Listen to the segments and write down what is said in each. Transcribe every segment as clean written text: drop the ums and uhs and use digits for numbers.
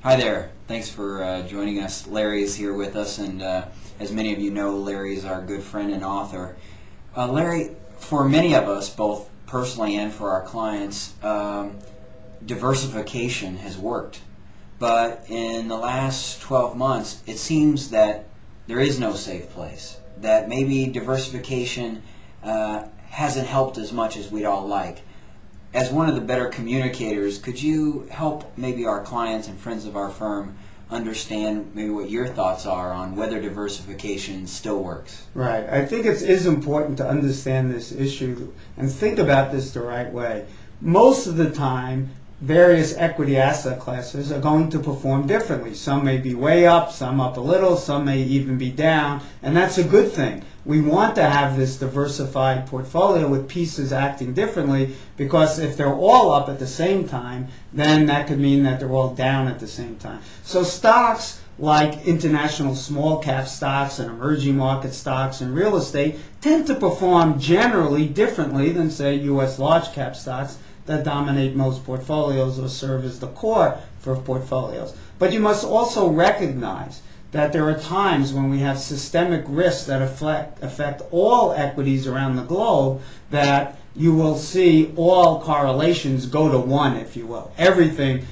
Hi there. Thanks for joining us. Larry is here with us, and as many of you know, Larry is our good friend and author. Larry, for many of us, both personally and for our clients, diversification has worked. But in the last 12 months, it seems that there is no safe place, that maybe diversification hasn't helped as much as we'd all like. As one of the better communicators, could you help maybe our clients and friends of our firm understand maybe what your thoughts are on whether diversification still works? Right. I think it is important to understand this issue and think about this the right way. Most of the time, various equity asset classes are going to perform differently. Some may be way up, some up a little, some may even be down, and that's a good thing. We want to have this diversified portfolio with pieces acting differently, because if they're all up at the same time, then that could mean that they're all down at the same time. So stocks like international small cap stocks and emerging market stocks and real estate tend to perform generally differently than, say, U.S. large cap stocks that dominate most portfolios or serve as the core for portfolios. But you must also recognize that there are times when we have systemic risks that affect all equities around the globe, that you will see all correlations go to one, if you will. Everything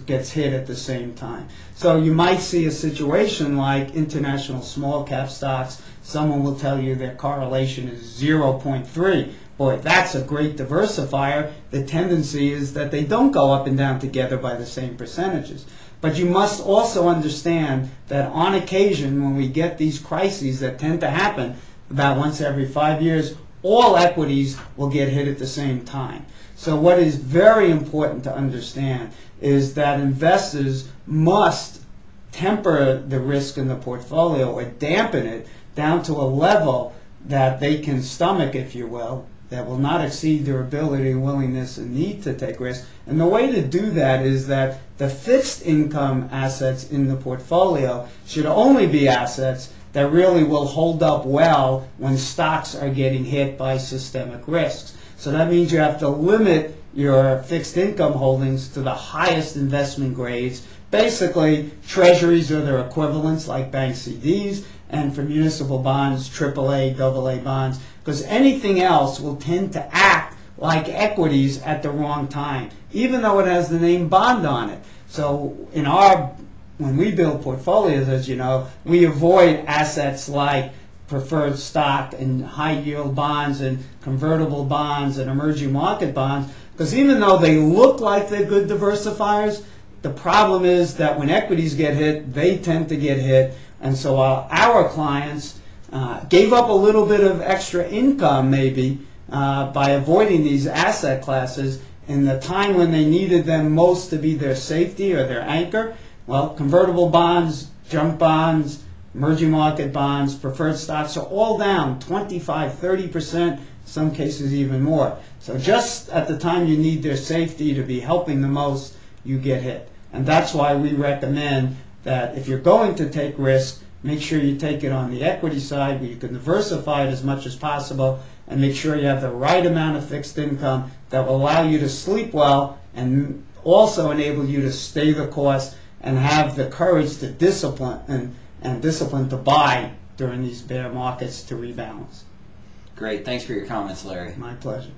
gets hit at the same time. So you might see a situation like international small cap stocks. Someone will tell you their correlation is 0.3. Boy, that's a great diversifier. The tendency is that they don't go up and down together by the same percentages. But you must also understand that on occasion, when we get these crises that tend to happen about once every 5 years, all equities will get hit at the same time. So what is very important to understand is that investors must temper the risk in the portfolio or dampen it down to a level that they can stomach, if you will, that will not exceed their ability, willingness, and need to take risks. And the way to do that is that the fixed income assets in the portfolio should only be assets that really will hold up well when stocks are getting hit by systemic risks. So that means you have to limit your fixed income holdings to the highest investment grades. Basically, treasuries or their equivalents like bank CDs, and for municipal bonds, AAA, AA bonds, because anything else will tend to act like equities at the wrong time, even though it has the name bond on it. So when we build portfolios, as you know, we avoid assets like preferred stock and high yield bonds and convertible bonds and emerging market bonds, because even though they look like they're good diversifiers, the problem is that when equities get hit, they tend to get hit. And so our clients gave up a little bit of extra income maybe by avoiding these asset classes in the time when they needed them most to be their safety or their anchor. Well, convertible bonds, junk bonds, emerging market bonds, preferred stocks are all down 25, 30%, in some cases even more. So just at the time you need their safety to be helping the most, you get hit. And that's why we recommend that if you're going to take risk, make sure you take it on the equity side where you can diversify it as much as possible, and make sure you have the right amount of fixed income that will allow you to sleep well and also enable you to stay the course and have the courage to discipline and discipline to buy during these bear markets to rebalance. Great. Thanks for your comments, Larry. My pleasure.